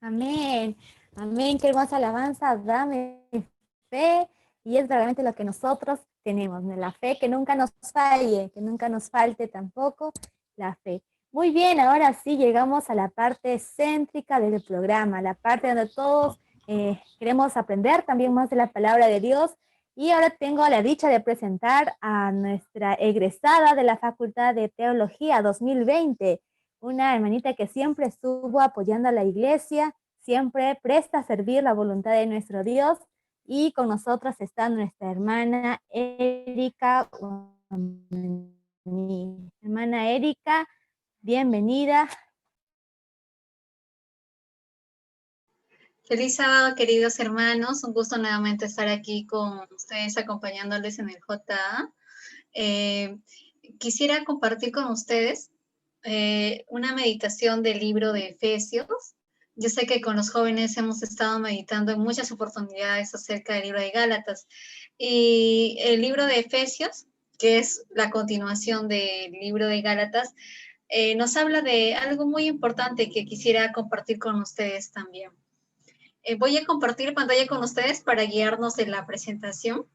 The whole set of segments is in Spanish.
Amén, amén, qué hermosa alabanza, dame fe, y es realmente lo que nosotros tenemos, ¿no? La fe que nunca nos falle, que nunca nos falte tampoco la fe. Muy bien, ahora sí llegamos a la parte céntrica del programa, la parte donde todos queremos aprender también más de la palabra de Dios, y ahora tengo la dicha de presentar a nuestra egresada de la Facultad de Teología 2020, una hermanita que siempre estuvo apoyando a la iglesia, siempre presta a servir la voluntad de nuestro Dios, y con nosotros está nuestra hermana Erika. Hermana Erika, bienvenida. Feliz sábado, queridos hermanos. Un gusto nuevamente estar aquí con ustedes acompañándoles en el JA. Quisiera compartir con ustedes una meditación del libro de Efesios. Yo sé que con los jóvenes hemos estado meditando en muchas oportunidades acerca del libro de Gálatas. Y el libro de Efesios, que es la continuación del libro de Gálatas, nos habla de algo muy importante que quisiera compartir con ustedes también. Voy a compartir pantalla con ustedes para guiarnos en la presentación.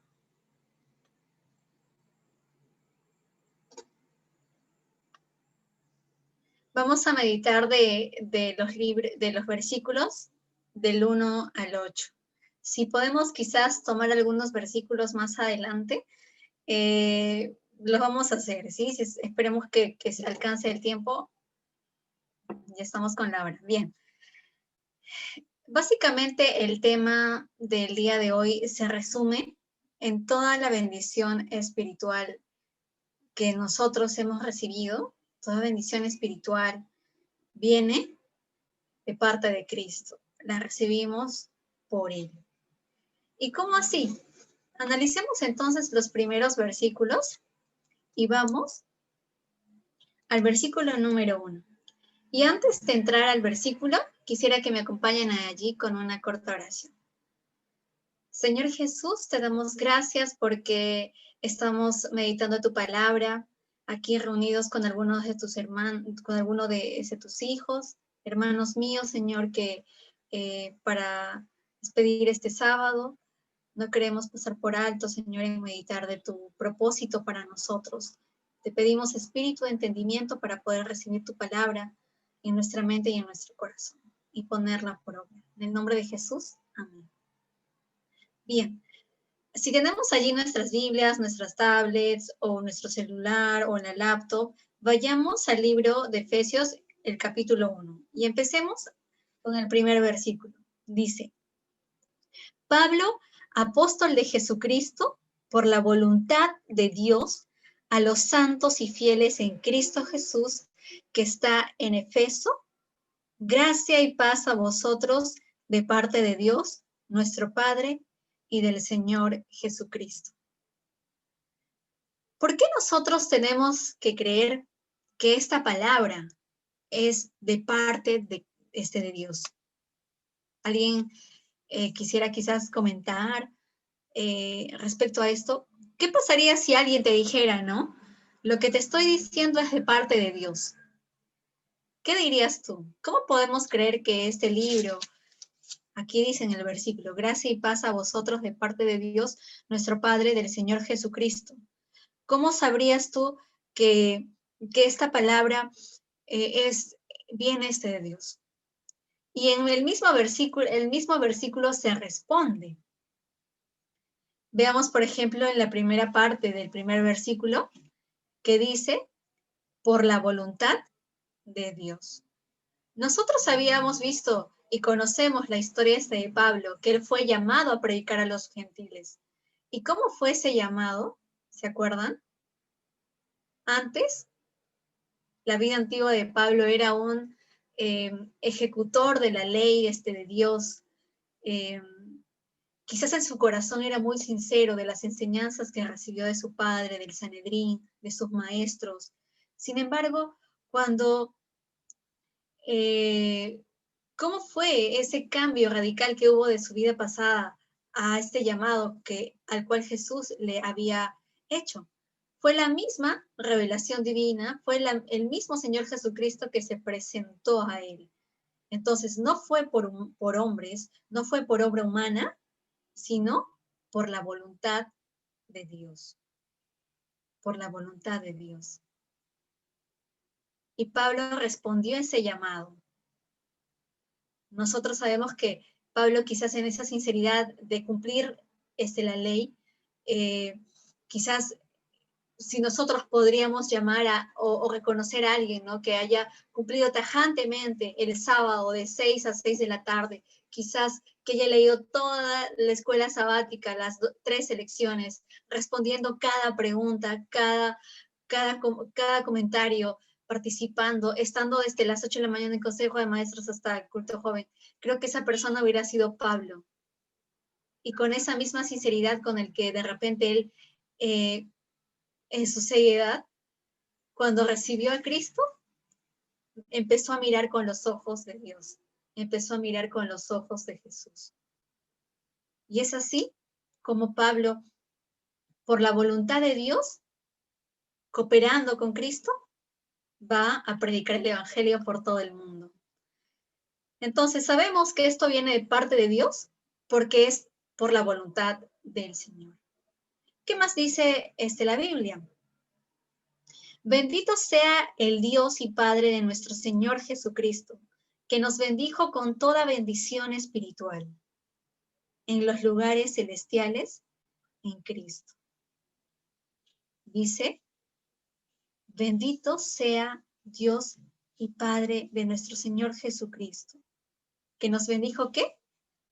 Vamos a meditar de los versículos del 1 al 8. Si podemos quizás tomar algunos versículos más adelante, los vamos a hacer, ¿sí? Esperemos que se alcance el tiempo. Ya estamos con la hora. Bien. Básicamente el tema del día de hoy se resume en toda la bendición espiritual que nosotros hemos recibido. Toda bendición espiritual viene de parte de Cristo. La recibimos por Él. ¿Y cómo así? Analicemos entonces los primeros versículos y vamos al versículo número 1. Y antes de entrar al versículo, quisiera que me acompañen allí con una corta oración. Señor Jesús, te damos gracias porque estamos meditando tu palabra, aquí reunidos con algunos de tus hermanos, con algunos de tus hijos, hermanos míos, Señor, que para despedir este sábado, no queremos pasar por alto, Señor, en meditar de tu propósito para nosotros. Te pedimos espíritu de entendimiento para poder recibir tu palabra en nuestra mente y en nuestro corazón y ponerla por obra. En el nombre de Jesús, amén. Bien, si tenemos allí nuestras Biblias, nuestras tablets o nuestro celular o la laptop, vayamos al libro de Efesios, el capítulo 1, y empecemos con el primer versículo. Dice, Pablo, apóstol de Jesucristo, por la voluntad de Dios, a los santos y fieles en Cristo Jesús, que está en Efeso, gracia y paz a vosotros de parte de Dios, nuestro Padre, y del Señor Jesucristo. ¿Por qué nosotros tenemos que creer que esta palabra es de parte de Dios? ¿Alguien quisiera quizás comentar respecto a esto? ¿Qué pasaría si alguien te dijera, no? Lo que te estoy diciendo es de parte de Dios. ¿Qué dirías tú? ¿Cómo podemos creer que este libro, aquí dice en el versículo, gracia y paz a vosotros de parte de Dios, nuestro Padre, del Señor Jesucristo? ¿Cómo sabrías tú que esta palabra viene de Dios? Y en el mismo versículo se responde. Veamos, por ejemplo, en la primera parte del primer versículo, que dice, por la voluntad de Dios. Nosotros habíamos visto y conocemos la historia de Pablo, que él fue llamado a predicar a los gentiles. ¿Y cómo fue ese llamado? ¿Se acuerdan? Antes, la vida antigua de Pablo era un ejecutor de la ley de Dios. Quizás en su corazón era muy sincero de las enseñanzas que recibió de su padre, del Sanedrín, de sus maestros. Sin embargo, ¿cómo fue ese cambio radical que hubo de su vida pasada a este llamado al cual Jesús le había hecho. Fue la misma revelación divina, fue el mismo Señor Jesucristo que se presentó a él. Entonces, no fue por hombres, no fue por obra humana, sino por la voluntad de Dios. Por la voluntad de Dios. Y Pablo respondió a ese llamado. Nosotros sabemos que Pablo, quizás en esa sinceridad de cumplir la ley, quizás si nosotros podríamos llamar o reconocer a alguien, ¿no?, que haya cumplido tajantemente el sábado de 6 a 6 de la tarde, quizás que haya leído toda la escuela sabática, las 3 lecciones, respondiendo cada pregunta, cada comentario, participando, estando desde las 8 de la mañana en el Consejo de Maestros hasta el culto joven. Creo que esa persona hubiera sido Pablo. Y con esa misma sinceridad con el que de repente él, en su seriedad, cuando recibió a Cristo, empezó a mirar con los ojos de Dios, empezó a mirar con los ojos de Jesús. Y es así como Pablo, por la voluntad de Dios, cooperando con Cristo, va a predicar el Evangelio por todo el mundo. Entonces sabemos que esto viene de parte de Dios porque es por la voluntad del Señor. ¿Qué más dice la Biblia? Bendito sea el Dios y Padre de nuestro Señor Jesucristo, que nos bendijo con toda bendición espiritual en los lugares celestiales en Cristo. Dice, bendito sea Dios y Padre de nuestro Señor Jesucristo, que nos bendijo, ¿qué?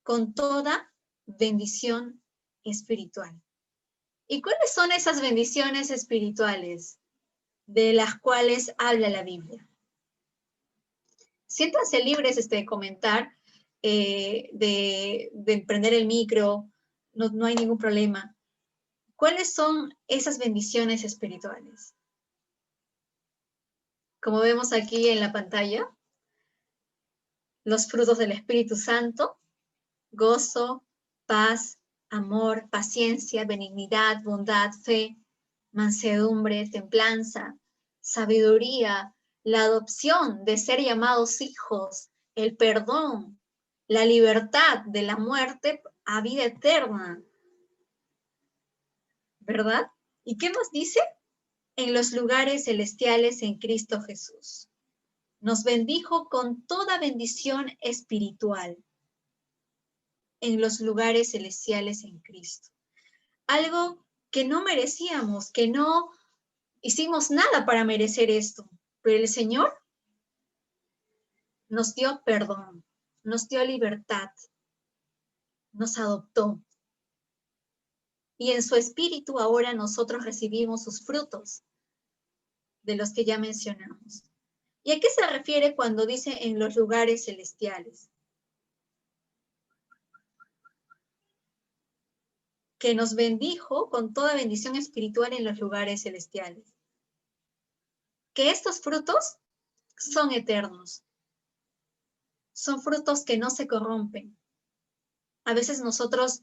Con toda bendición espiritual. ¿Y cuáles son esas bendiciones espirituales de las cuales habla la Biblia? Siéntanse libres de comentar, de prender el micro, no hay ningún problema. ¿Cuáles son esas bendiciones espirituales? Como vemos aquí en la pantalla, los frutos del Espíritu Santo: gozo, paz, amor, paciencia, benignidad, bondad, fe, mansedumbre, templanza, sabiduría, la adopción de ser llamados hijos, el perdón, la libertad de la muerte a vida eterna. ¿Verdad? ¿Y qué más dice? En los lugares celestiales en Cristo Jesús. Nos bendijo con toda bendición espiritual en los lugares celestiales en Cristo. Algo que no merecíamos, que no hicimos nada para merecer esto, pero el Señor nos dio perdón, nos dio libertad, nos adoptó. Y en su espíritu ahora nosotros recibimos sus frutos, de los que ya mencionamos. ¿Y a qué se refiere cuando dice en los lugares celestiales? Que nos bendijo con toda bendición espiritual en los lugares celestiales. Que estos frutos son eternos. Son frutos que no se corrompen. A veces nosotros,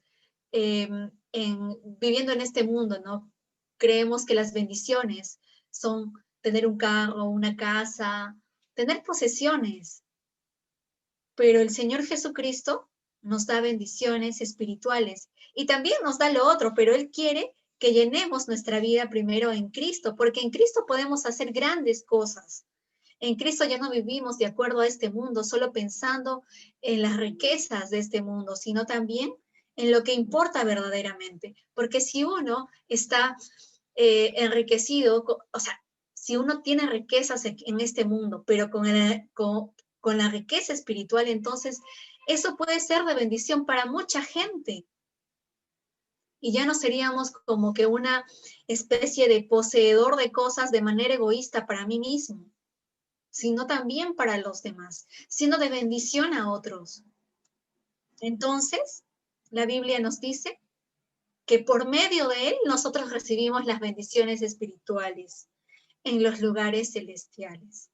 viviendo en este mundo, ¿no?, creemos que las bendiciones son tener un carro, una casa, tener posesiones. Pero el Señor Jesucristo nos da bendiciones espirituales y también nos da lo otro, pero Él quiere que llenemos nuestra vida primero en Cristo, porque en Cristo podemos hacer grandes cosas. En Cristo ya no vivimos de acuerdo a este mundo, solo pensando en las riquezas de este mundo, sino también en lo que importa verdaderamente. Porque si uno está enriquecido, o sea, si uno tiene riquezas en este mundo, pero con la riqueza espiritual, entonces eso puede ser de bendición para mucha gente. Y ya no seríamos como que una especie de poseedor de cosas de manera egoísta para mí mismo, sino también para los demás, siendo de bendición a otros. Entonces, la Biblia nos dice que por medio de Él nosotros recibimos las bendiciones espirituales en los lugares celestiales.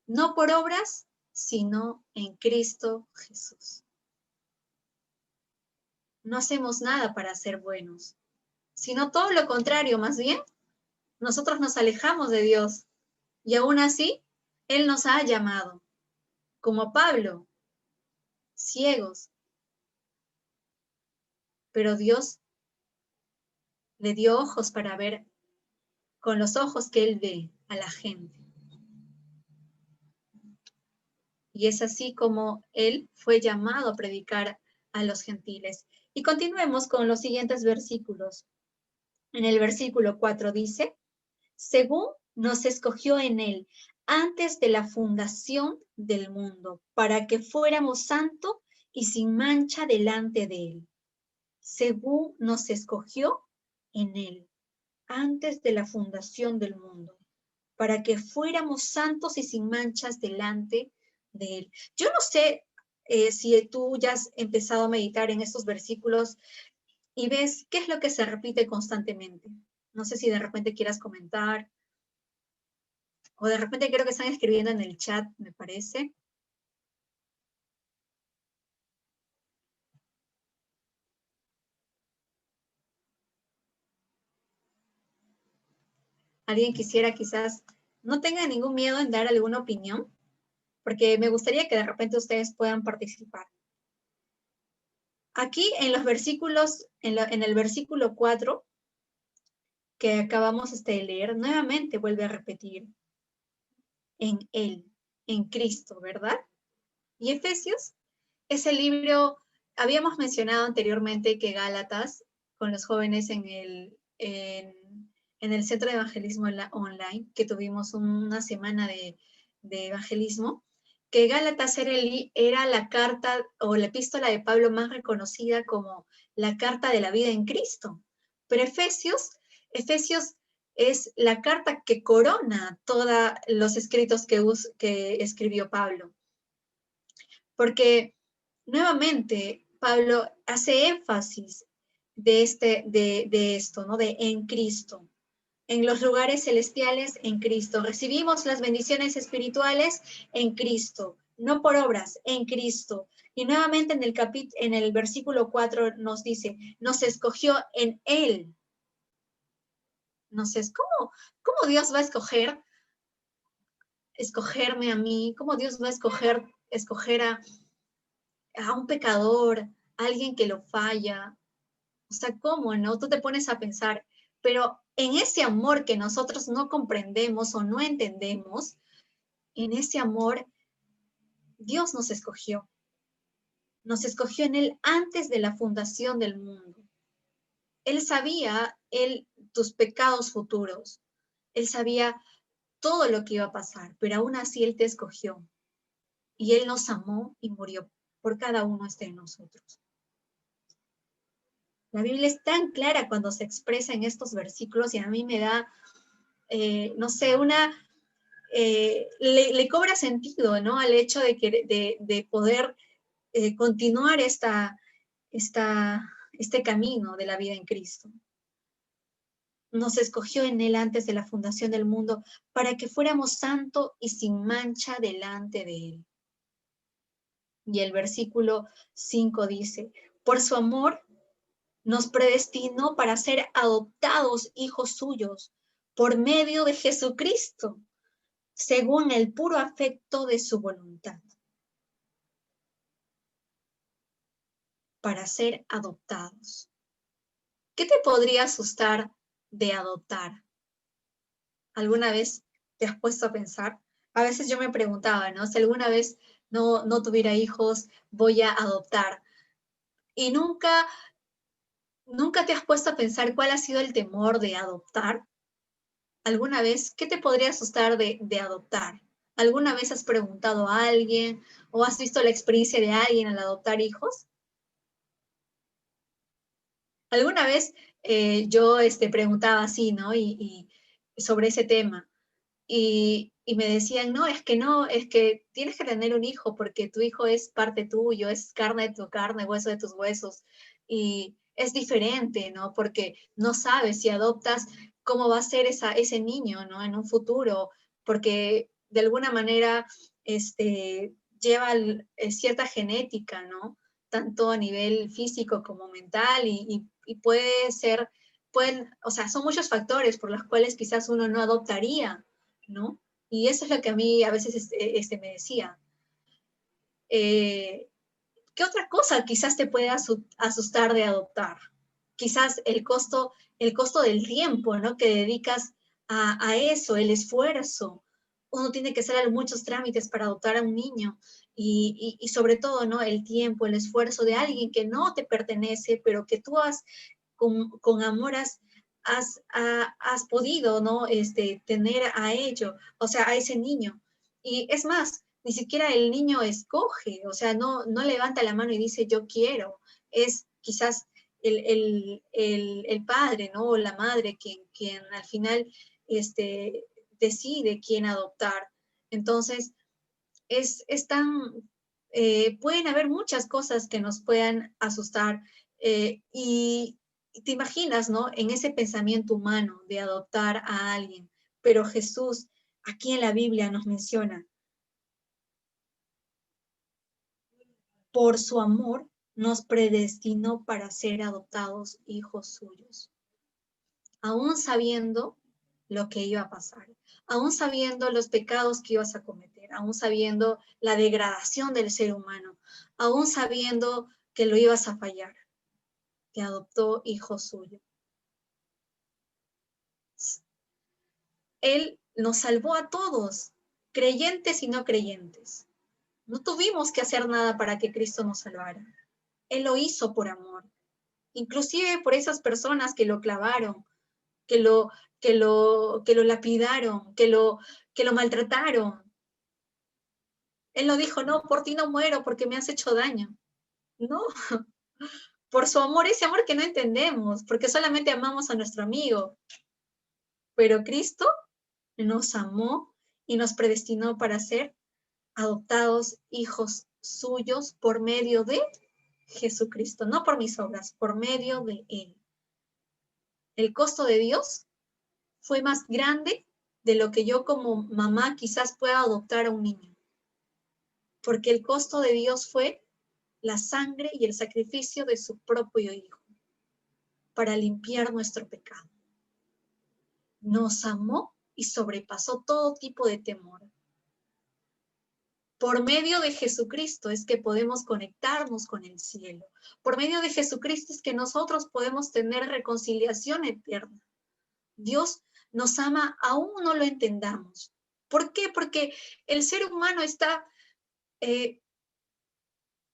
No por obras, sino en Cristo Jesús. no hacemos nada para ser buenos, sino todo lo contrario, más bien, nosotros nos alejamos de Dios y aún así, Él nos ha llamado, como Pablo, ciegos, pero Dios le dio ojos para ver con los ojos que Él ve a la gente. Y es así como Él fue llamado a predicar a los gentiles. Y continuemos con los siguientes versículos. En el versículo 4 dice, según nos escogió en Él antes de la fundación del mundo, para que fuéramos santos y sin mancha delante de Él. Según nos escogió en Él antes de la fundación del mundo, para que fuéramos santos y sin manchas delante de Él. Yo no sé si tú ya has empezado a meditar en estos versículos y ves qué es lo que se repite constantemente. No sé si de repente quieras comentar, o de repente creo que están escribiendo en el chat, me parece. Alguien quisiera quizás, no tenga ningún miedo en dar alguna opinión, porque me gustaría que de repente ustedes puedan participar. Aquí en los versículos, en el versículo 4, que acabamos de leer, nuevamente vuelve a repetir, en Él, en Cristo, ¿verdad? Y Efesios es el libro, habíamos mencionado anteriormente que Gálatas, con los jóvenes en el Centro de Evangelismo Online, que tuvimos una semana de evangelismo, que Gálatas era la carta o la epístola de Pablo más reconocida como la carta de la vida en Cristo. Pero Efesios es la carta que corona todos los escritos que escribió Pablo. Porque nuevamente Pablo hace énfasis de esto, ¿no? De en Cristo. En los lugares celestiales, en Cristo. Recibimos las bendiciones espirituales en Cristo, no por obras, en Cristo. Y nuevamente en el versículo 4 nos dice, nos escogió en Él. ¿Cómo Dios va a escogerme a mí? ¿Cómo Dios va a escoger a un pecador, a alguien que lo falla? O sea, ¿cómo, no? Tú te pones a pensar, pero en ese amor que nosotros no comprendemos o no entendemos, en ese amor Dios nos escogió. Nos escogió en Él antes de la fundación del mundo. Él sabía tus pecados futuros. Él sabía todo lo que iba a pasar, pero aún así Él te escogió. Y Él nos amó y murió por cada uno de nosotros. La Biblia es tan clara cuando se expresa en estos versículos y a mí me da, no sé, le cobra sentido, ¿no? Al hecho de poder continuar este camino de la vida en Cristo. Nos escogió en Él antes de la fundación del mundo para que fuéramos santos y sin mancha delante de Él. Y el versículo 5 dice, por su amor nos predestinó para ser adoptados hijos suyos por medio de Jesucristo, según el puro afecto de su voluntad. Para ser adoptados. ¿Qué te podría asustar de adoptar? ¿Alguna vez te has puesto a pensar? A veces yo me preguntaba, ¿no? Si alguna vez no tuviera hijos, voy a adoptar. Y nunca te has puesto a pensar cuál ha sido el temor de adoptar. ¿Alguna vez qué te podría asustar de adoptar? ¿Alguna vez has preguntado a alguien o has visto la experiencia de alguien al adoptar hijos? Alguna vez yo preguntaba así, ¿no? Y sobre ese tema. Y me decían, no, es que tienes que tener un hijo porque tu hijo es parte tuyo, es carne de tu carne, hueso de tus huesos. Y es diferente, ¿no? Porque no sabes si adoptas cómo va a ser ese niño, ¿no? En un futuro, porque de alguna manera lleva cierta genética, ¿no? tanto a nivel físico como mental, y puede ser, o sea, son muchos factores por los cuales quizás uno no adoptaría, ¿no? Y eso es lo que a mí a veces me decía. ¿Qué otra cosa quizás te puede asustar de adoptar? Quizás el costo del tiempo, ¿no? Que dedicas a eso, el esfuerzo. Uno tiene que hacer muchos trámites para adoptar a un niño y sobre todo, ¿no? El tiempo, el esfuerzo de alguien que no te pertenece, pero que tú con amor has podido, ¿no? Tener a ello, o sea, a ese niño. Y es más, ni siquiera el niño escoge, o sea, no levanta la mano y dice yo quiero, es quizás el padre, ¿no? O la madre quien al final decide quién adoptar. Entonces, es tan, pueden haber muchas cosas que nos puedan asustar, y te imaginas, ¿no? En ese pensamiento humano de adoptar a alguien, pero Jesús aquí en la Biblia nos menciona, por su amor nos predestinó para ser adoptados hijos suyos, aún sabiendo lo que iba a pasar, aún sabiendo los pecados que ibas a cometer, aún sabiendo la degradación del ser humano, aún sabiendo que lo ibas a fallar, te adoptó hijo suyo. Él nos salvó a todos, creyentes y no creyentes. No tuvimos que hacer nada para que Cristo nos salvara. Él lo hizo por amor, inclusive por esas personas que lo clavaron, que lo lapidaron, que lo maltrataron. Él no dijo, no, por ti no muero porque me has hecho daño. No, por su amor, ese amor que no entendemos, porque solamente amamos a nuestro amigo. Pero Cristo nos amó y nos predestinó para ser adoptados hijos suyos por medio de Jesucristo, no por mis obras, por medio de Él. El costo de Dios fue más grande de lo que yo como mamá quizás pueda adoptar a un niño. Porque el costo de Dios fue la sangre y el sacrificio de su propio Hijo para limpiar nuestro pecado. Nos amó y sobrepasó todo tipo de temor. Por medio de Jesucristo es que podemos conectarnos con el cielo. Por medio de Jesucristo es que nosotros podemos tener reconciliación eterna. Dios nos ama aún no lo entendamos. ¿Por qué? Porque el ser humano está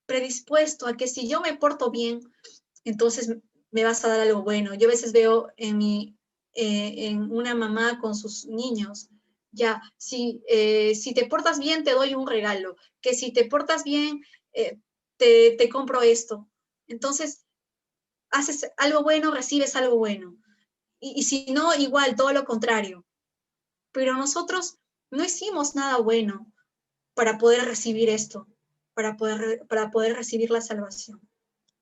predispuesto a que si yo me porto bien, entonces me vas a dar algo bueno. Yo a veces veo en una mamá con sus niños, ya, si te portas bien te doy un regalo, que si te portas bien te compro esto. Entonces, haces algo bueno, recibes algo bueno. Y si no, igual, todo lo contrario. Pero nosotros no hicimos nada bueno para poder recibir esto, para poder recibir la salvación.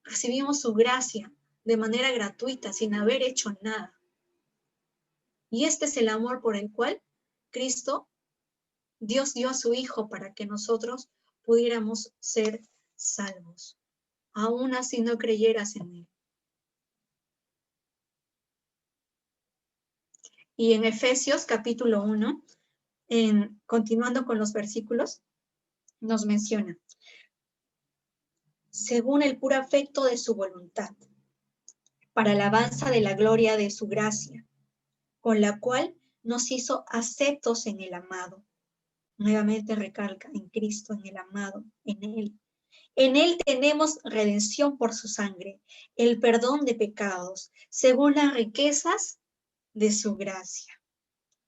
Recibimos su gracia de manera gratuita, sin haber hecho nada. Y este es el amor por el cual Cristo, Dios dio a su Hijo para que nosotros pudiéramos ser salvos, aún así no creyeras en Él. Y en Efesios capítulo 1, continuando con los versículos, nos menciona, según el puro afecto de su voluntad, para alabanza de la gloria de su gracia, con la cual nos hizo aceptos en el amado. Nuevamente recalca, en Cristo, en el amado, en Él. En Él tenemos redención por su sangre, el perdón de pecados, según las riquezas de su gracia,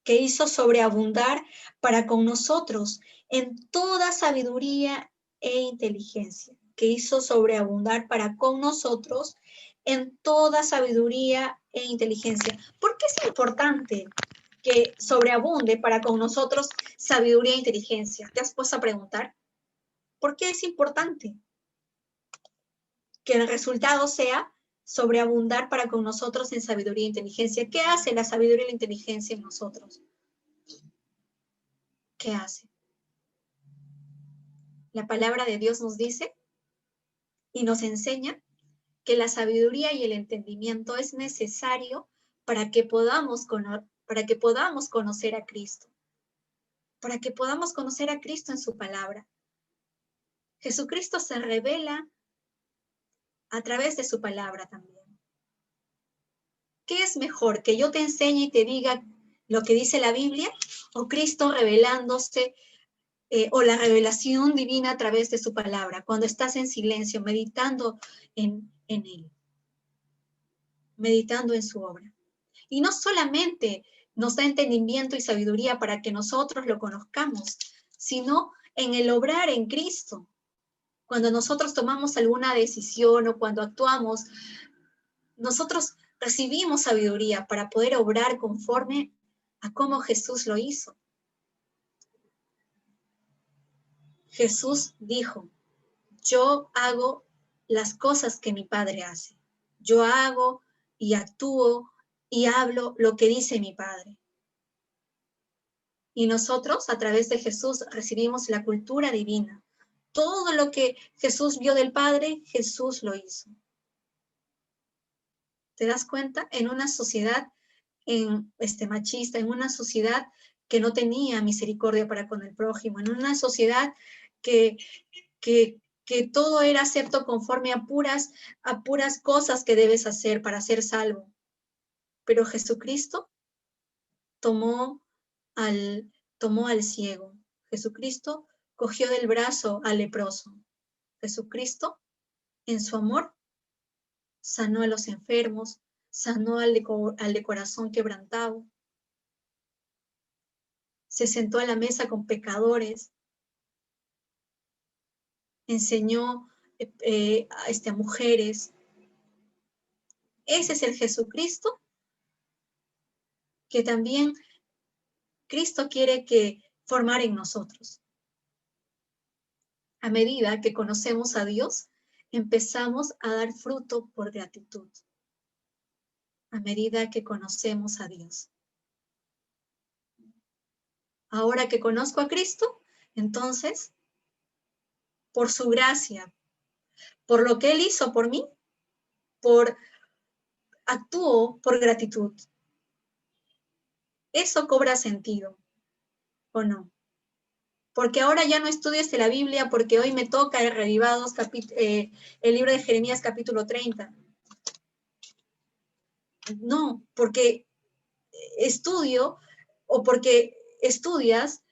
que hizo sobreabundar para con nosotros en toda sabiduría e inteligencia, que hizo sobreabundar para con nosotros en toda sabiduría e inteligencia. ¿Por qué es importante que sobreabunde para con nosotros sabiduría e inteligencia? ¿Te has puesto a preguntar? ¿Por qué es importante que el resultado sea sobreabundar para con nosotros en sabiduría e inteligencia? ¿Qué hace la sabiduría y la inteligencia en nosotros? ¿Qué hace? La palabra de Dios nos dice y nos enseña que la sabiduría y el entendimiento es necesario para que podamos conocer a Cristo, para que podamos conocer a Cristo en su palabra. Jesucristo se revela a través de su palabra también. ¿Qué es mejor? ¿Que yo te enseñe y te diga lo que dice la Biblia? ¿O Cristo revelándose, o la revelación divina a través de su palabra, cuando estás en silencio, meditando en Él, meditando en su obra? Y no solamente nos da entendimiento y sabiduría para que nosotros lo conozcamos, sino en el obrar en Cristo. Cuando nosotros tomamos alguna decisión o cuando actuamos, nosotros recibimos sabiduría para poder obrar conforme a cómo Jesús lo hizo. Jesús dijo: yo hago las cosas que mi Padre hace. Yo hago y actúo y hablo lo que dice mi Padre. Y nosotros, a través de Jesús, recibimos la cultura divina. Todo lo que Jesús vio del Padre, Jesús lo hizo. ¿Te das cuenta? En una sociedad machista, en una sociedad que no tenía misericordia para con el prójimo, en una sociedad que todo era acepto conforme a puras cosas que debes hacer para ser salvo. Pero Jesucristo tomó al ciego. Jesucristo cogió del brazo al leproso. Jesucristo, en su amor, sanó a los enfermos, sanó al de corazón quebrantado. Se sentó a la mesa con pecadores. Enseñó a mujeres. Ese es el Jesucristo que también Cristo quiere formar en nosotros. A medida que conocemos a Dios, empezamos a dar fruto por gratitud. A medida que conocemos a Dios. Ahora que conozco a Cristo, entonces, por su gracia, por lo que Él hizo por mí, actúo por gratitud. Eso cobra sentido, ¿o no? Porque ahora ya no estudio la Biblia porque hoy me toca el Revivados, el libro de Jeremías capítulo 30. No, porque estudio o porque estudias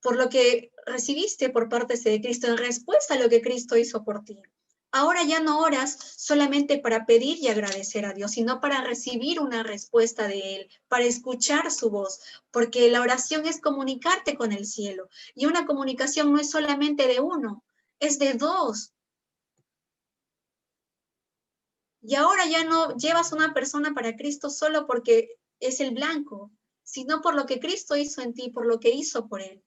por lo que recibiste por parte de Cristo en respuesta a lo que Cristo hizo por ti. Ahora ya no oras solamente para pedir y agradecer a Dios, sino para recibir una respuesta de Él, para escuchar su voz, porque la oración es comunicarte con el cielo. Y una comunicación no es solamente de uno, es de dos. Y ahora ya no llevas a una persona para Cristo solo porque es el blanco, sino por lo que Cristo hizo en ti, por lo que hizo por Él.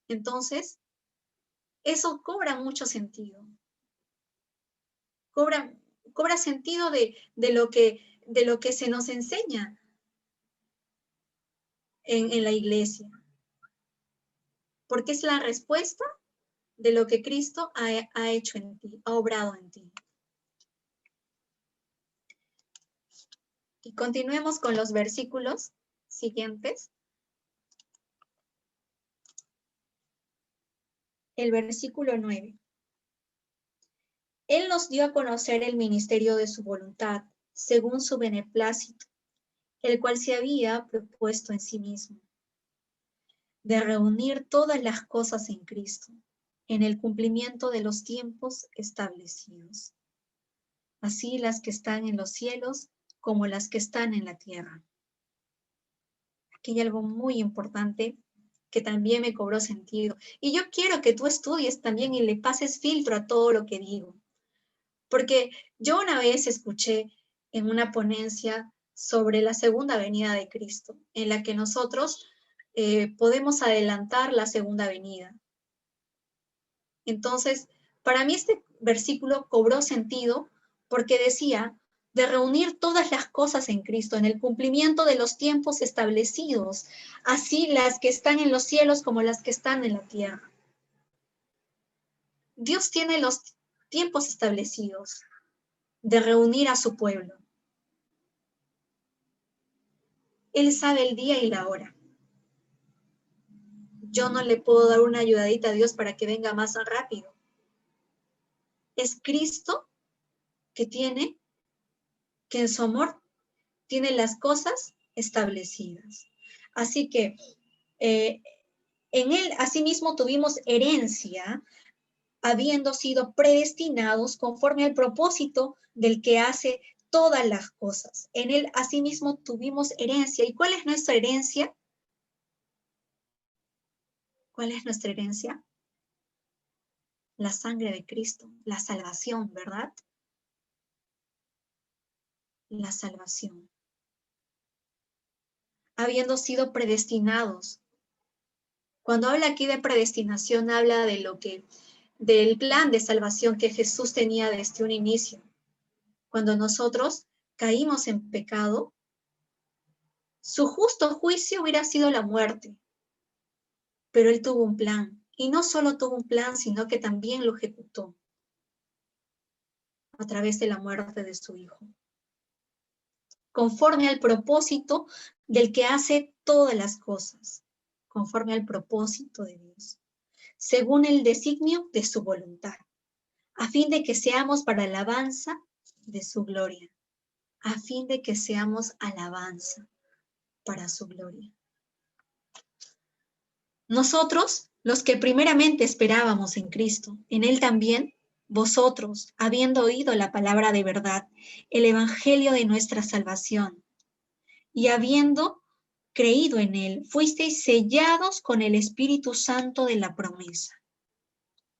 Entonces, eso cobra mucho sentido. Cobra sentido de lo que se nos enseña en la iglesia. Porque es la respuesta de lo que Cristo ha hecho en ti, ha obrado en ti. Y continuemos con los versículos siguientes. El versículo 9. Él nos dio a conocer el ministerio de su voluntad, según su beneplácito, el cual se había propuesto en sí mismo, de reunir todas las cosas en Cristo, en el cumplimiento de los tiempos establecidos, así las que están en los cielos como las que están en la tierra. Aquí hay algo muy importante que también me cobró sentido. Y yo quiero que tú estudies también y le pases filtro a todo lo que digo. Porque yo una vez escuché en una ponencia sobre la segunda venida de Cristo, en la que nosotros podemos adelantar la segunda venida. Entonces, para mí este versículo cobró sentido porque decía de reunir todas las cosas en Cristo, en el cumplimiento de los tiempos establecidos, así las que están en los cielos como las que están en la tierra. Dios tiene los tiempos establecidos de reunir a su pueblo. Él sabe el día y la hora. Yo no le puedo dar una ayudadita a Dios para que venga más rápido. Es Cristo que en su amor tiene las cosas establecidas. Así que en Él asimismo tuvimos herencia, habiendo sido predestinados conforme al propósito del que hace todas las cosas. En Él asimismo tuvimos herencia. ¿Y cuál es nuestra herencia? ¿Cuál es nuestra herencia? La sangre de Cristo, la salvación, ¿verdad? La salvación. Habiendo sido predestinados. Cuando habla aquí de predestinación, habla de del plan de salvación que Jesús tenía desde un inicio. Cuando nosotros caímos en pecado, su justo juicio hubiera sido la muerte. Pero Él tuvo un plan. Y no solo tuvo un plan, sino que también lo ejecutó a través de la muerte de su Hijo. Conforme al propósito del que hace todas las cosas. Conforme al propósito de Dios. Según el designio de su voluntad. A fin de que seamos para alabanza de su gloria. A fin de que seamos alabanza para su gloria. Nosotros, los que primeramente esperábamos en Cristo, en Él también, vosotros, habiendo oído la palabra de verdad, el evangelio de nuestra salvación, y habiendo creído en Él, fuisteis sellados con el Espíritu Santo de la promesa.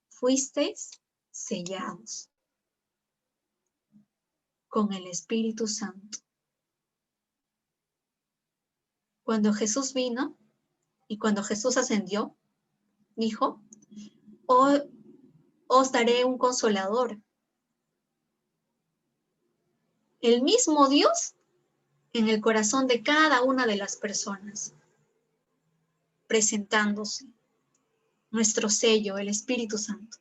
Fuisteis sellados con el Espíritu Santo. Cuando Jesús vino y cuando Jesús ascendió, dijo, os daré un consolador. El mismo Dios en el corazón de cada una de las personas, presentándose nuestro sello, el Espíritu Santo,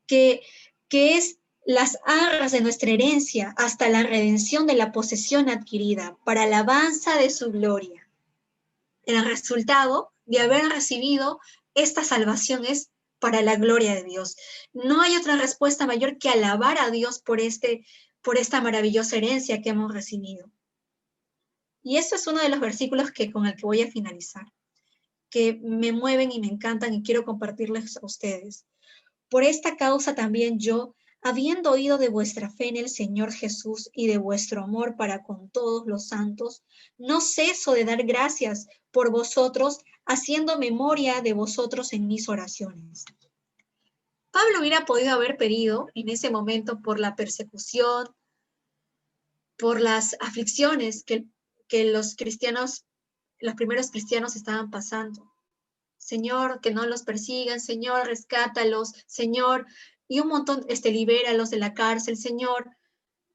que es las arras de nuestra herencia hasta la redención de la posesión adquirida para alabanza de su gloria. El resultado de haber recibido esta salvación es para la gloria de Dios. No hay otra respuesta mayor que alabar a Dios por esta maravillosa herencia que hemos recibido. Y este es uno de los versículos con el que voy a finalizar, que me mueven y me encantan y quiero compartirles a ustedes. Por esta causa también yo, habiendo oído de vuestra fe en el Señor Jesús y de vuestro amor para con todos los santos, no ceso de dar gracias por vosotros, haciendo memoria de vosotros en mis oraciones. Pablo hubiera podido haber pedido en ese momento por la persecución, por las aflicciones que los primeros cristianos estaban pasando. Señor, que no los persigan, Señor, rescátalos, Señor, y un montón, libéralos de la cárcel, Señor.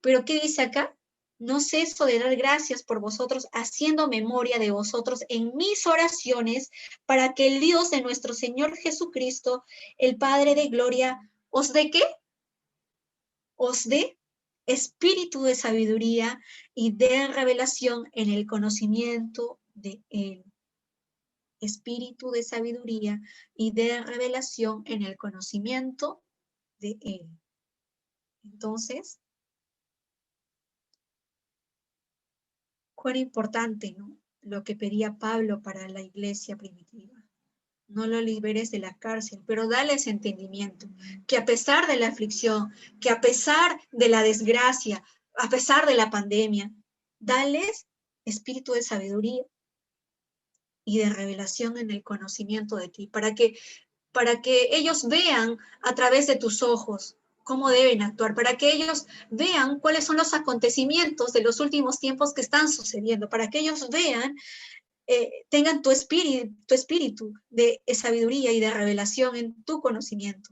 Pero ¿qué dice acá? No ceso de dar gracias por vosotros, haciendo memoria de vosotros en mis oraciones, para que el Dios de nuestro Señor Jesucristo, el Padre de gloria, ¿os dé qué? Os dé espíritu de sabiduría y de revelación en el conocimiento de Él. Espíritu de sabiduría y de revelación en el conocimiento de Él. Entonces, cuán importante, ¿no? Lo que pedía Pablo para la iglesia primitiva. No lo liberes de la cárcel, pero dales entendimiento, que a pesar de la aflicción, que a pesar de la desgracia, a pesar de la pandemia, dales espíritu de sabiduría y de revelación en el conocimiento de ti, para que ellos vean a través de tus ojos cómo deben actuar, para que ellos vean cuáles son los acontecimientos de los últimos tiempos que están sucediendo, para que ellos vean, tengan tu espíritu de sabiduría y de revelación en tu conocimiento.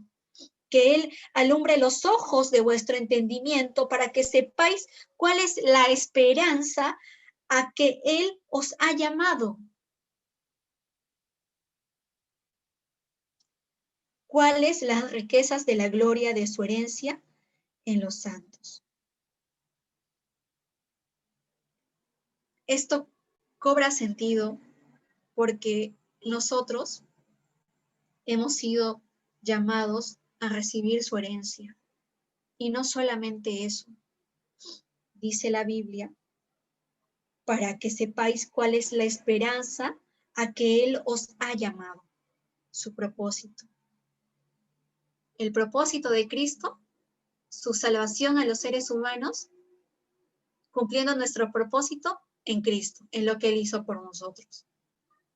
Que Él alumbre los ojos de vuestro entendimiento para que sepáis cuál es la esperanza a que Él os ha llamado. ¿Cuáles las riquezas de la gloria de su herencia en los santos? Esto cobra sentido porque nosotros hemos sido llamados a recibir su herencia. Y no solamente eso, dice la Biblia, para que sepáis cuál es la esperanza a que Él os ha llamado, su propósito. El propósito de Cristo, su salvación a los seres humanos, cumpliendo nuestro propósito en Cristo, en lo que Él hizo por nosotros.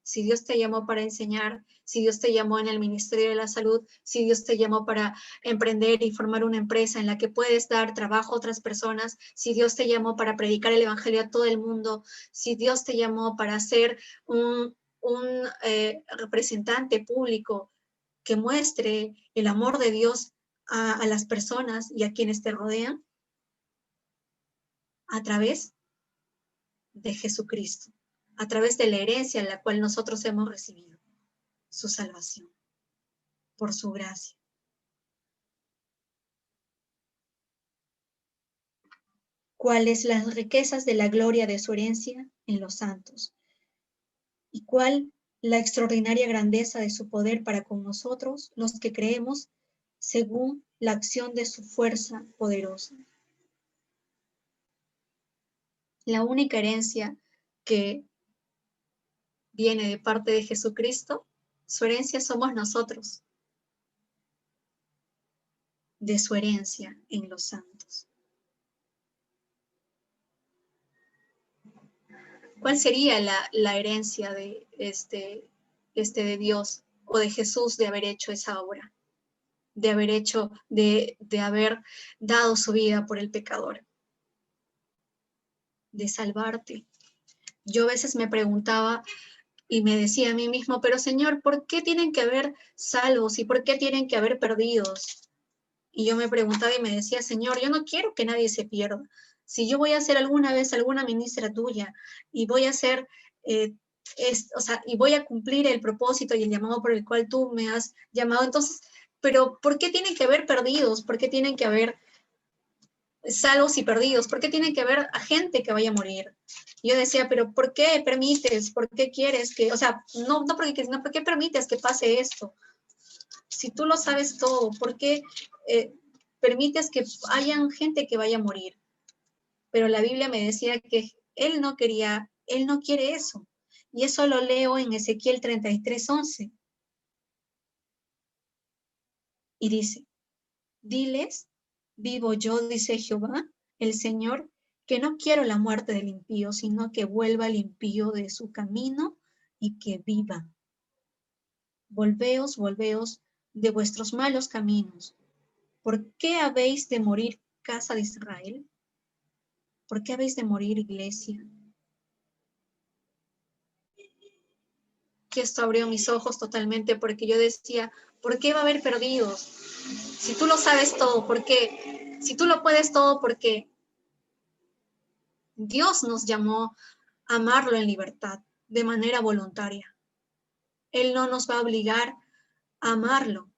Si Dios te llamó para enseñar, si Dios te llamó en el Ministerio de la Salud, si Dios te llamó para emprender y formar una empresa en la que puedes dar trabajo a otras personas, si Dios te llamó para predicar el Evangelio a todo el mundo, si Dios te llamó para ser un representante público que muestre el amor de Dios a las personas y a quienes te rodean, a través de Jesucristo, a través de la herencia en la cual nosotros hemos recibido, su salvación, por su gracia. ¿Cuáles las riquezas de la gloria de su herencia en los santos? ¿Y cuál la extraordinaria grandeza de su poder para con nosotros, los que creemos, según la acción de su fuerza poderosa? La única herencia que viene de parte de Jesucristo, su herencia somos nosotros, de su herencia en los santos. ¿Cuál sería la herencia de de Dios o de Jesús de haber hecho esa obra? De haber hecho, de haber dado su vida por el pecador, de salvarte. Yo a veces me preguntaba y me decía a mí mismo, pero Señor, ¿por qué tienen que haber salvos y por qué tienen que haber perdidos? Y yo me preguntaba y me decía, Señor, yo no quiero que nadie se pierda. Si yo voy a ser alguna vez alguna ministra tuya y voy a ser, y voy a cumplir el propósito y el llamado por el cual tú me has llamado, entonces, pero ¿por qué tienen que haber perdidos? ¿Por qué tienen que haber salvos y perdidos? ¿Por qué tiene que haber a gente que vaya a morir? Y yo decía, pero ¿por qué permites? ¿Por qué quieres que, o sea, no porque quieres, no, ¿por qué permites que pase esto? Si tú lo sabes todo, ¿por qué permites que hayan gente que vaya a morir? Pero la Biblia me decía que él no quiere eso. Y eso lo leo en Ezequiel 33:11. Y dice, diles, vivo yo, dice Jehová, el Señor, que no quiero la muerte del impío, sino que vuelva el impío de su camino y que viva. Volveos, volveos de vuestros malos caminos. ¿Por qué habéis de morir, casa de Israel? ¿Por qué habéis de morir, iglesia? Que esto abrió mis ojos totalmente porque yo decía, ¿por qué va a haber perdidos? Si tú lo sabes todo, ¿por qué? Si tú lo puedes todo, ¿por qué? Dios nos llamó a amarlo en libertad, de manera voluntaria. Él no nos va a obligar a amarlo.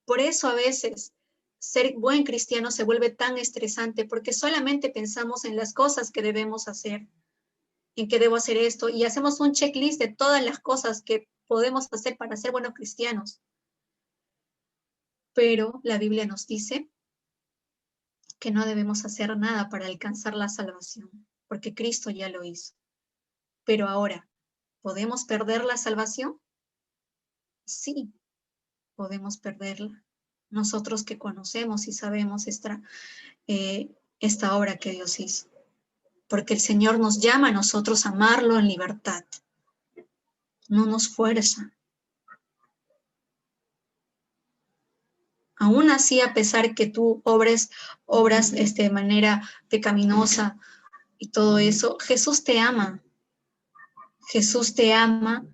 Por eso a veces ser buen cristiano se vuelve tan estresante porque solamente pensamos en las cosas que debemos hacer, en que debo hacer esto y hacemos un checklist de todas las cosas que podemos hacer para ser buenos cristianos. Pero la Biblia nos dice que no debemos hacer nada para alcanzar la salvación, porque Cristo ya lo hizo. Pero ahora, ¿podemos perder la salvación? Sí, podemos perderla. Nosotros que conocemos y sabemos esta obra que Dios hizo. Porque el Señor nos llama a nosotros a amarlo en libertad. No nos fuerza. Aún así, a pesar que tú obras de manera pecaminosa y todo eso, Jesús te ama. Jesús te ama,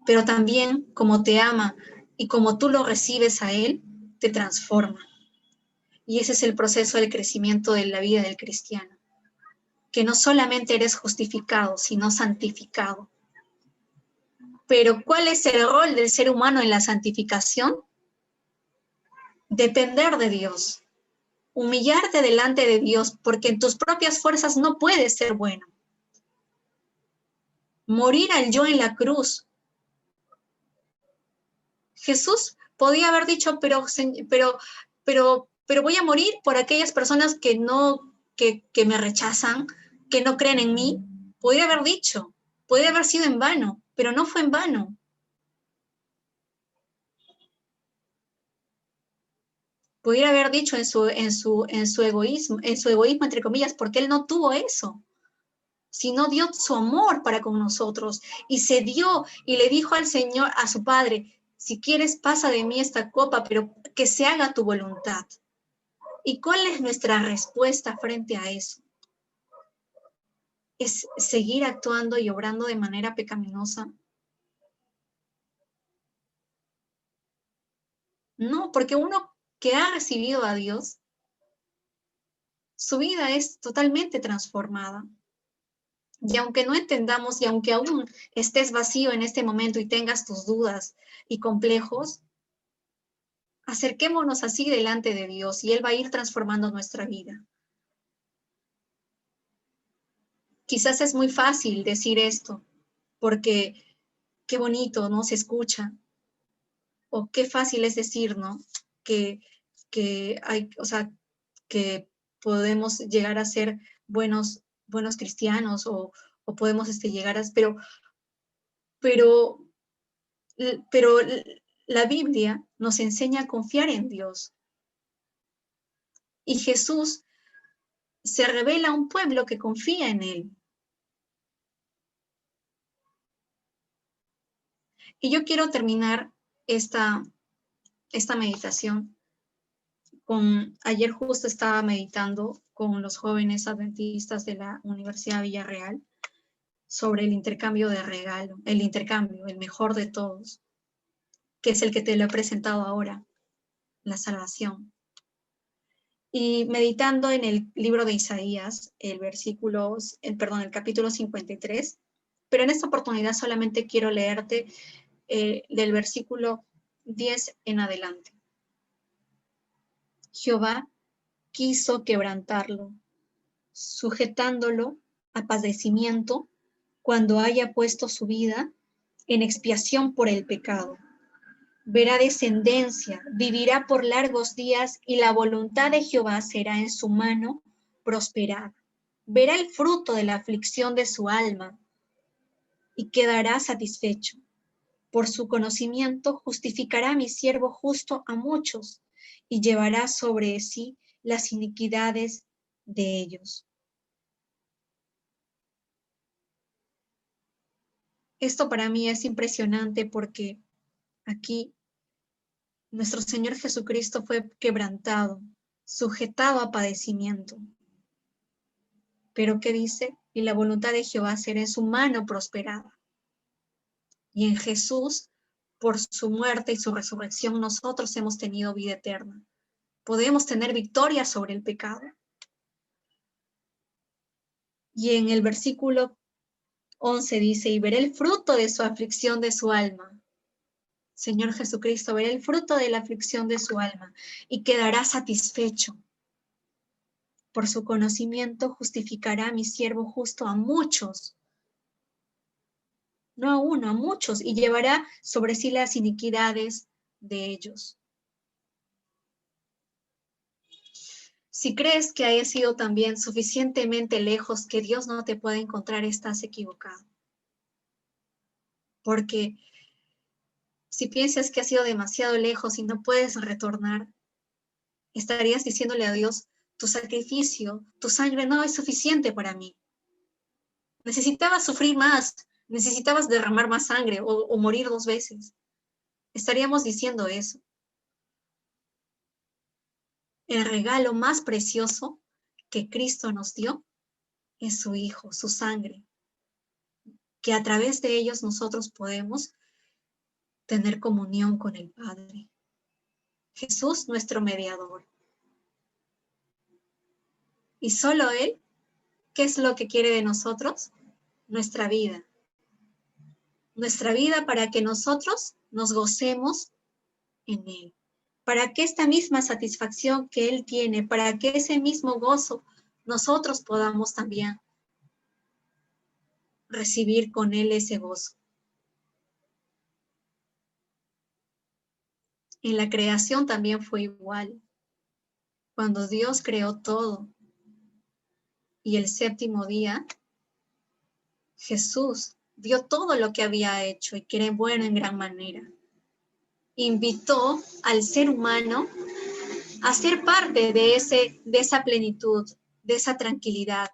pero también como te ama y como tú lo recibes a Él, te transforma. Y ese es el proceso del crecimiento de la vida del cristiano. Que no solamente eres justificado, sino santificado. Pero ¿cuál es el rol del ser humano en la santificación? Depender de Dios, humillarte delante de Dios, porque en tus propias fuerzas no puedes ser bueno. Morir al yo en la cruz. Jesús podía haber dicho, pero voy a morir por aquellas personas que me rechazan, que no creen en mí. Podría haber dicho, podría haber sido en vano, pero no fue en vano. Pudiera haber dicho en su egoísmo, entre comillas, porque él no tuvo eso, sino dio su amor para con nosotros y se dio y le dijo al Señor, a su Padre, si quieres pasa de mí esta copa, pero que se haga tu voluntad. ¿Y cuál es nuestra respuesta frente a eso? ¿Es seguir actuando y obrando de manera pecaminosa? No, porque uno que ha recibido a Dios, su vida es totalmente transformada. Y aunque no entendamos y aunque aún estés vacío en este momento y tengas tus dudas y complejos, acerquémonos así delante de Dios y Él va a ir transformando nuestra vida. Quizás es muy fácil decir esto, porque qué bonito, ¿no? Se escucha. O qué fácil es decir, ¿no? Que, o sea, que podemos llegar a ser buenos cristianos o podemos llegar a... pero, pero la Biblia nos enseña a confiar en Dios. Y Jesús se revela a un pueblo que confía en Él. Y yo quiero terminar esta meditación ayer justo estaba meditando con los jóvenes adventistas de la Universidad Villarreal sobre el intercambio de regalo, el mejor de todos, que es el que te lo he presentado ahora, la salvación. Y meditando en el libro de Isaías, el capítulo 53, pero en esta oportunidad solamente quiero leerte del versículo 10 en adelante. Jehová quiso quebrantarlo, sujetándolo a padecimiento cuando haya puesto su vida en expiación por el pecado. Verá descendencia, vivirá por largos días y la voluntad de Jehová será en su mano prosperada. Verá el fruto de la aflicción de su alma y quedará satisfecho. Por su conocimiento justificará a mi siervo justo a muchos y llevará sobre sí las iniquidades de ellos. Esto para mí es impresionante porque aquí nuestro Señor Jesucristo fue quebrantado, sujetado a padecimiento. Pero ¿qué dice? Y la voluntad de Jehová será en su mano prosperada. Y en Jesús, por su muerte y su resurrección, nosotros hemos tenido vida eterna. Podemos tener victoria sobre el pecado. Y en el versículo 11 dice, y veré el fruto de su aflicción de su alma. Señor Jesucristo, verá el fruto de la aflicción de su alma y quedará satisfecho. Por su conocimiento justificará a mi siervo justo a muchos, no a uno, a muchos, y llevará sobre sí las iniquidades de ellos. Si crees que hayas sido también suficientemente lejos que Dios no te pueda encontrar, estás equivocado. Porque si piensas que has sido demasiado lejos y no puedes retornar, estarías diciéndole a Dios, tu sacrificio, tu sangre no es suficiente para mí. Necesitabas sufrir más, necesitabas derramar más sangre o morir 2 veces. Estaríamos diciendo eso. El regalo más precioso que Cristo nos dio es su Hijo, su sangre, que a través de ellos nosotros podemos tener comunión con el Padre. Jesús, nuestro mediador. Y solo Él, ¿qué es lo que quiere de nosotros? Nuestra vida. nuestra vida para que nosotros nos gocemos en Él, para que esta misma satisfacción que Él tiene, para que ese mismo gozo nosotros podamos también recibir con Él ese gozo. En la creación también fue igual. Cuando Dios creó todo y el séptimo día, Jesús dio todo lo que había hecho y que era bueno en gran manera. Invitó al ser humano a ser parte de esa plenitud, de esa tranquilidad,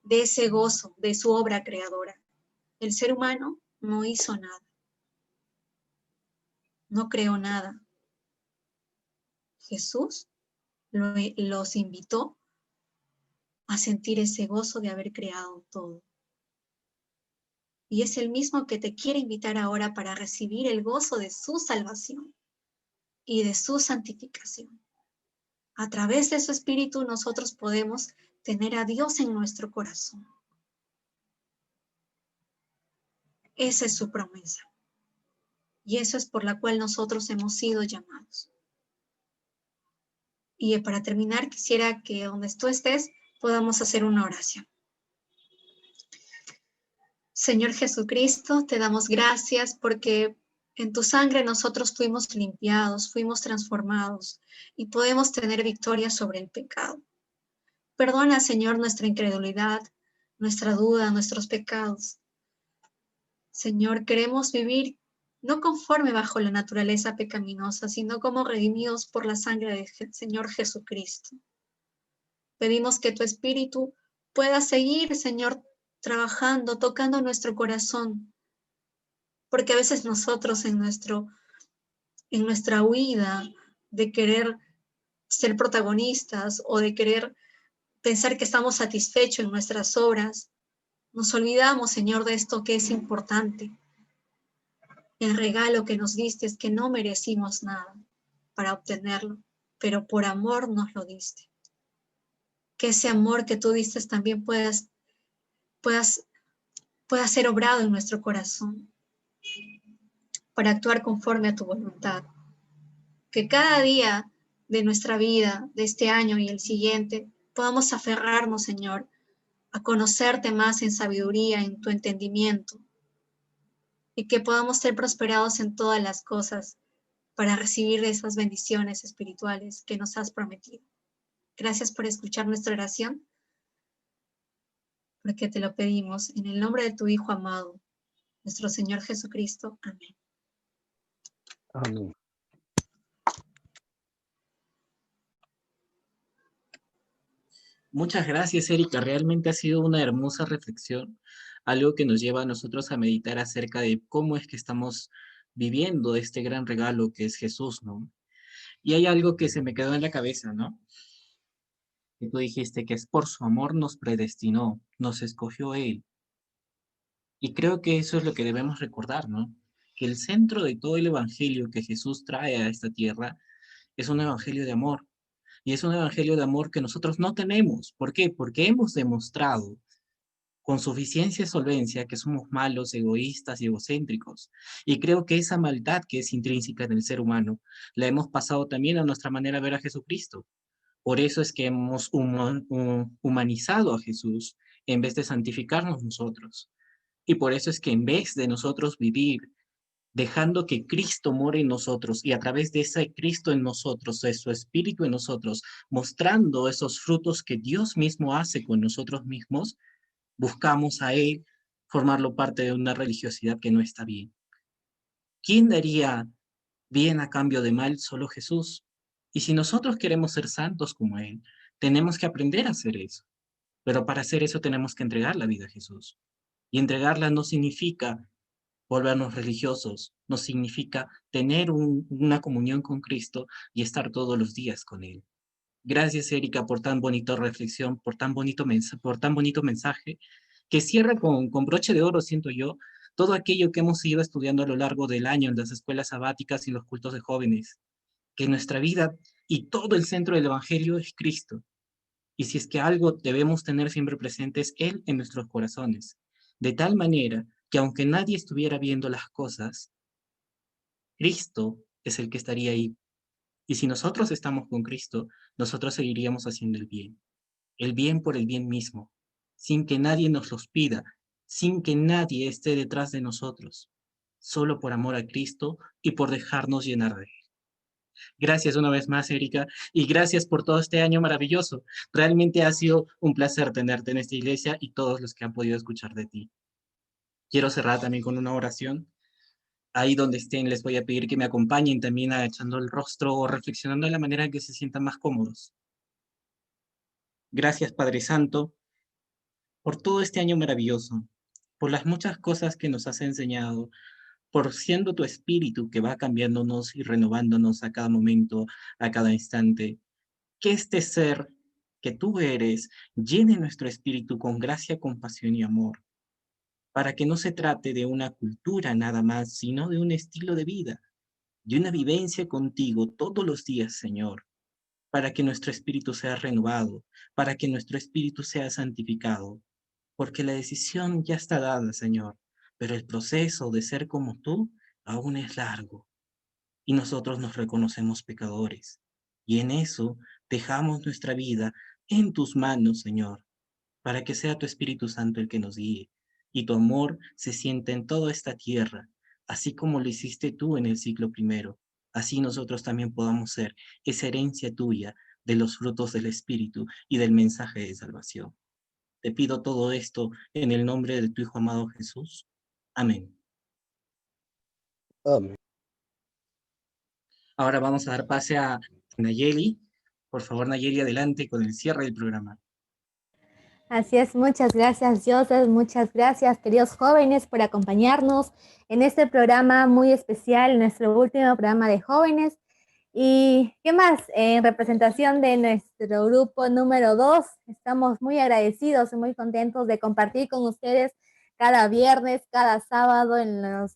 de ese gozo, de su obra creadora. El ser humano no hizo nada, no creó nada. Jesús los invitó a sentir ese gozo de haber creado todo. Y es el mismo que te quiere invitar ahora para recibir el gozo de su salvación y de su santificación. A través de su Espíritu nosotros podemos tener a Dios en nuestro corazón. Esa es su promesa. Y eso es por la cual nosotros hemos sido llamados. Y para terminar, quisiera que donde tú estés podamos hacer una oración. Señor Jesucristo, te damos gracias porque en tu sangre nosotros fuimos limpiados, fuimos transformados y podemos tener victoria sobre el pecado. Perdona, Señor, nuestra incredulidad, nuestra duda, nuestros pecados. Señor, queremos vivir no conforme bajo la naturaleza pecaminosa, sino como redimidos por la sangre del Señor Jesucristo. Pedimos que tu Espíritu pueda seguir, Señor, trabajando, tocando nuestro corazón, porque a veces nosotros en nuestra huida de querer ser protagonistas o de querer pensar que estamos satisfechos en nuestras obras, nos olvidamos, Señor, de esto que es importante. El regalo que nos diste es que no merecimos nada para obtenerlo, pero por amor nos lo diste. Que ese amor que tú diste también pueda ser obrado en nuestro corazón para actuar conforme a tu voluntad. Que cada día de nuestra vida, de este año y el siguiente, podamos aferrarnos, Señor, a conocerte más en sabiduría, en tu entendimiento, y que podamos ser prosperados en todas las cosas para recibir esas bendiciones espirituales que nos has prometido. Gracias por escuchar nuestra oración, porque te lo pedimos en el nombre de tu Hijo amado, nuestro Señor Jesucristo. Amén. Amén. Muchas gracias, Erika. Realmente ha sido una hermosa reflexión, algo que nos lleva a nosotros a meditar acerca de cómo es que estamos viviendo este gran regalo que es Jesús, ¿no? Y hay algo que se me quedó en la cabeza, ¿no? Que tú dijiste que es por su amor nos predestinó, nos escogió Él. Y creo que eso es lo que debemos recordar, ¿no? Que el centro de todo el evangelio que Jesús trae a esta tierra es un evangelio de amor. Y es un evangelio de amor que nosotros no tenemos. ¿Por qué? Porque hemos demostrado con suficiencia y solvencia que somos malos, egoístas y egocéntricos. Y creo que esa maldad que es intrínseca en el ser humano la hemos pasado también a nuestra manera de ver a Jesucristo. Por eso es que hemos humanizado a Jesús en vez de santificarnos nosotros. Y por eso es que en vez de nosotros vivir dejando que Cristo more en nosotros y a través de ese Cristo en nosotros, de su Espíritu en nosotros, mostrando esos frutos que Dios mismo hace con nosotros mismos, buscamos a Él formarlo parte de una religiosidad que no está bien. ¿Quién daría bien a cambio de mal? Solo Jesús. Y si nosotros queremos ser santos como Él, tenemos que aprender a hacer eso. Pero para hacer eso tenemos que entregar la vida a Jesús. Y entregarla no significa volvernos religiosos, no significa tener una comunión con Cristo y estar todos los días con Él. Gracias, Erika, por tan bonita reflexión, por tan bonito mensaje, que cierra con broche de oro, siento yo, todo aquello que hemos ido estudiando a lo largo del año en las escuelas sabáticas y los cultos de jóvenes, que nuestra vida y todo el centro del Evangelio es Cristo. Y si es que algo debemos tener siempre presente es Él en nuestros corazones, de tal manera que aunque nadie estuviera viendo las cosas, Cristo es el que estaría ahí. Y si nosotros estamos con Cristo, nosotros seguiríamos haciendo el bien por el bien mismo, sin que nadie nos los pida, sin que nadie esté detrás de nosotros, solo por amor a Cristo y por dejarnos llenar de Él. Gracias una vez más, Erika, y gracias por todo este año maravilloso. Realmente ha sido un placer tenerte en esta iglesia y todos los que han podido escuchar de ti. Quiero cerrar también con una oración. Ahí donde estén, les voy a pedir que me acompañen también agachando el rostro o reflexionando de la manera en que se sientan más cómodos. Gracias, Padre Santo, por todo este año maravilloso, por las muchas cosas que nos has enseñado, por siendo tu espíritu que va cambiándonos y renovándonos a cada momento, a cada instante. Que este ser que tú eres llene nuestro espíritu con gracia, compasión y amor, para que no se trate de una cultura nada más, sino de un estilo de vida, de una vivencia contigo todos los días, Señor, para que nuestro espíritu sea renovado, para que nuestro espíritu sea santificado, porque la decisión ya está dada, Señor, pero el proceso de ser como tú aún es largo y nosotros nos reconocemos pecadores. Y en eso dejamos nuestra vida en tus manos, Señor, para que sea tu Espíritu Santo el que nos guíe y tu amor se sienta en toda esta tierra, así como lo hiciste tú en el siglo primero. Así nosotros también podamos ser esa herencia tuya de los frutos del Espíritu y del mensaje de salvación. Te pido todo esto en el nombre de tu Hijo amado Jesús. Amén. Amén. Ahora vamos a dar pase a Nayeli. Por favor, Nayeli, adelante con el cierre del programa. Así es, muchas gracias, Joseph, muchas gracias, queridos jóvenes, por acompañarnos en este programa muy especial, nuestro último programa de jóvenes. ¿Y qué más? En representación de nuestro grupo número 2, estamos muy agradecidos y muy contentos de compartir con ustedes cada viernes, cada sábado en los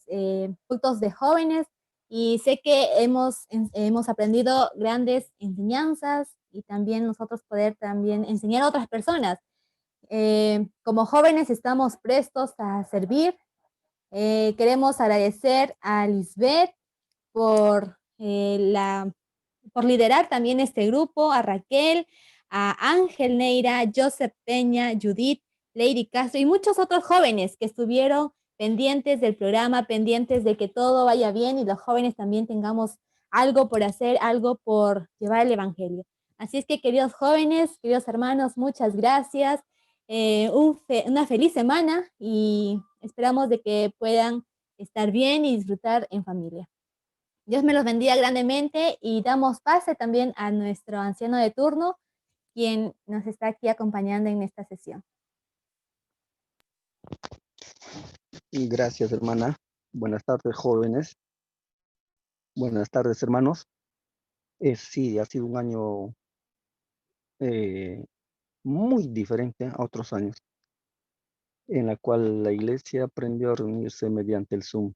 cultos de jóvenes. Y sé que hemos aprendido grandes enseñanzas y también nosotros poder también enseñar a otras personas. Como jóvenes estamos prestos a servir. Queremos agradecer a Lisbeth por, por liderar también este grupo, a Raquel, a Ángel Neira, Joseph Peña, Judith, Lady Castro y muchos otros jóvenes que estuvieron pendientes del programa, pendientes de que todo vaya bien y los jóvenes también tengamos algo por hacer, algo por llevar el Evangelio. Así es que, queridos jóvenes, queridos hermanos, muchas gracias. Una feliz semana y esperamos de que puedan estar bien y disfrutar en familia. Dios me los bendiga grandemente y damos pase también a nuestro anciano de turno, quien nos está aquí acompañando en esta sesión. Gracias, hermana. Buenas tardes, jóvenes. Buenas tardes, hermanos. Sí, ha sido un año muy diferente a otros años, en la cual la iglesia aprendió a reunirse mediante el Zoom.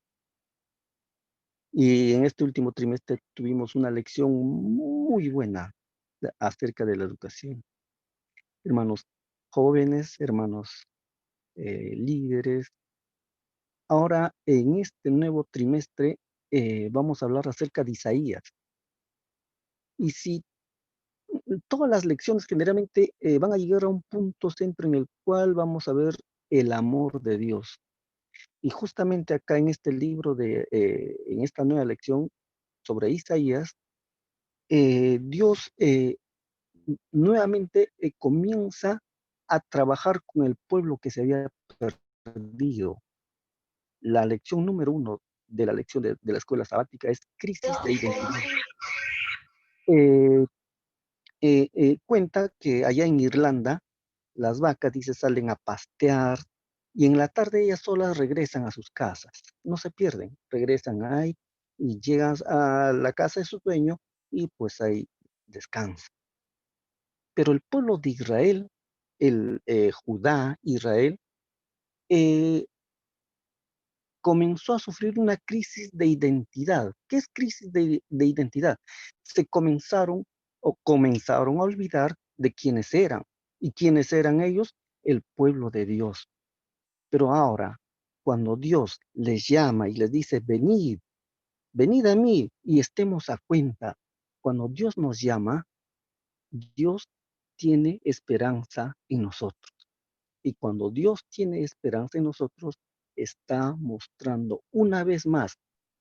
Y en este último trimestre tuvimos una lección muy buena acerca de la educación. Hermanos jóvenes, hermanos líderes. Ahora, en este nuevo trimestre, vamos a hablar acerca de Isaías. Y si todas las lecciones generalmente van a llegar a un punto centro en el cual vamos a ver el amor de Dios. Y justamente acá en este libro, en esta nueva lección sobre Isaías, Dios nuevamente comienza a trabajar con el pueblo que se había perdido. La lección número 1 de la lección de la escuela sabática es crisis de identidad. Cuenta que allá en Irlanda las vacas, dice, salen a pastear y en la tarde ellas solas regresan a sus casas, no se pierden, regresan ahí y llegan a la casa de su dueño y pues ahí descansan. Pero el pueblo de Israel, Judá, Israel, eh, comenzó a sufrir una crisis de identidad. ¿Qué es crisis de identidad? Se comenzaron a olvidar de quiénes eran. ¿Y quiénes eran ellos? El pueblo de Dios. Pero ahora, cuando Dios les llama y les dice, venid, venid a mí y estemos a cuenta. Cuando Dios nos llama, Dios tiene esperanza en nosotros. Y cuando Dios tiene esperanza en nosotros, está mostrando una vez más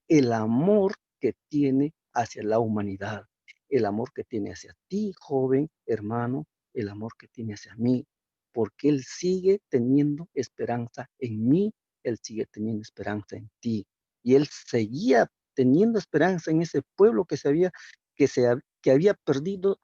el amor que tiene hacia la humanidad, el amor que tiene hacia ti, joven, hermano, el amor que tiene hacia mí, porque Él sigue teniendo esperanza en mí, Él sigue teniendo esperanza en ti. Y Él seguía teniendo esperanza en ese pueblo que había perdido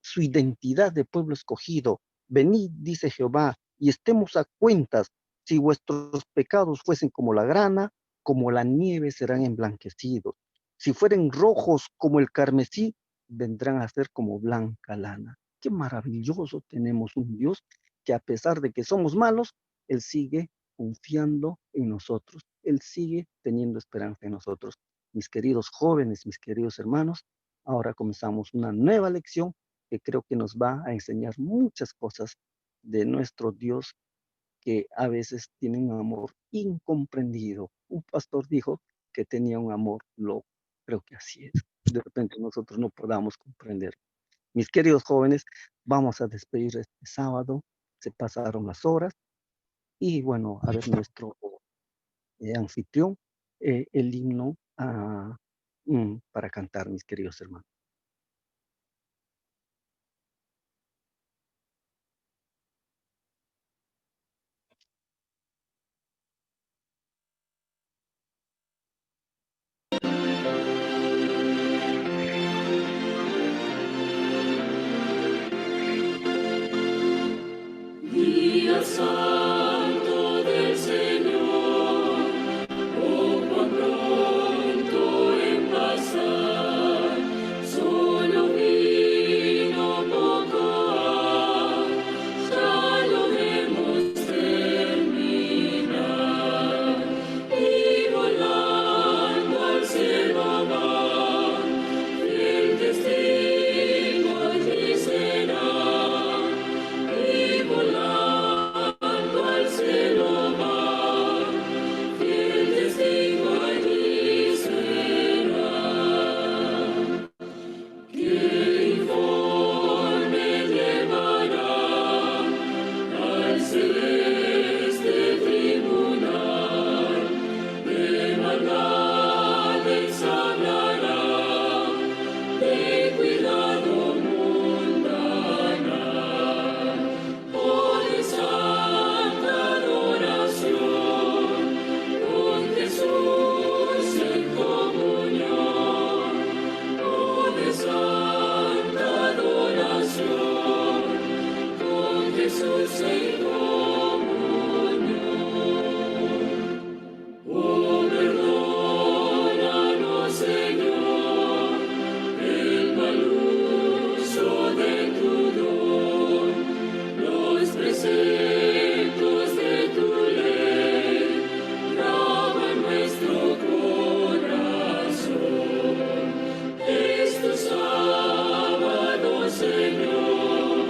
su identidad de pueblo escogido. Venid, dice Jehová, y estemos a cuentas. Si vuestros pecados fuesen como la grana, como la nieve serán emblanquecidos. Si fueren rojos como el carmesí, vendrán a ser como blanca lana. Qué maravilloso tenemos un Dios que a pesar de que somos malos, Él sigue confiando en nosotros. Él sigue teniendo esperanza en nosotros. Mis queridos jóvenes, mis queridos hermanos, ahora comenzamos una nueva lección que creo que nos va a enseñar muchas cosas de nuestro Dios que a veces tiene un amor incomprendido. Un pastor dijo que tenía un amor loco. Creo que así es. De repente nosotros no podamos comprender. Mis queridos jóvenes, vamos a despedir este sábado. Se pasaron las horas y bueno, a ver nuestro anfitrión, el himno para cantar, mis queridos hermanos. Día santo del Señor, oh cuán pronto en pasar, solo vino poco ha, ya lo vemos terminar, y volando al cielo va, el testigo allí será. Y volando al cielo va, fiel testigo allí será. Que informe llevará al celeste tribunal, de maldades hablará, de cuidado mundana. Oh, de santa adoración, con Jesús en comunión. Oh, de santa adoración, con Jesús en comunión. Oh, perdónanos, Señor, el mal uso de tu don, los preceptos de tu ley, graba en nuestro corazón. Este sábado, Señor,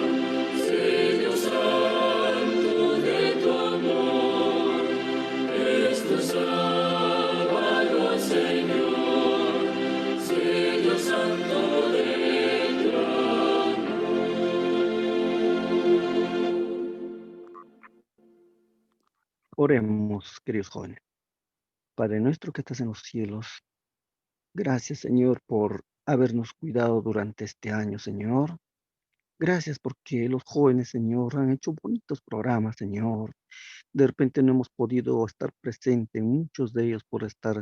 sello santo de tu amor. Este sábado, Señor, sello santo de tu amor. Oremos, queridos jóvenes. Padre nuestro que estás en los cielos, gracias, Señor, por habernos cuidado durante este año, Señor. Gracias porque los jóvenes, Señor, han hecho bonitos programas, Señor. De repente no hemos podido estar presente en muchos de ellos por estar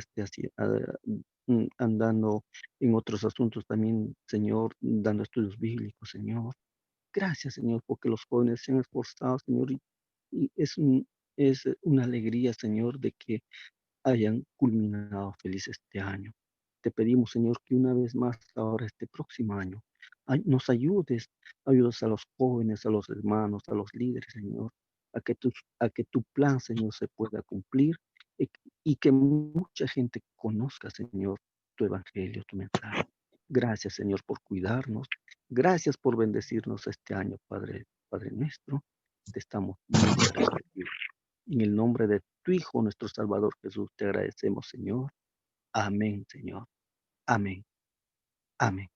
andando en otros asuntos también, Señor, dando estudios bíblicos, Señor. Gracias, Señor, porque los jóvenes se han esforzado, Señor, y es una alegría, Señor, de que hayan culminado feliz este año. Te pedimos, Señor, que una vez más, ahora este próximo año, nos ayudes a los jóvenes, a los hermanos, a los líderes, Señor, a que tu plan, Señor, se pueda cumplir y, y que mucha gente conozca, Señor, tu evangelio, tu mensaje. Gracias, Señor, por cuidarnos. Gracias por bendecirnos este año, Padre nuestro. Te estamos muy agradecidos. En el nombre de tu Hijo, nuestro Salvador Jesús, te agradecemos, Señor. Amén, Señor. Amén. Amén.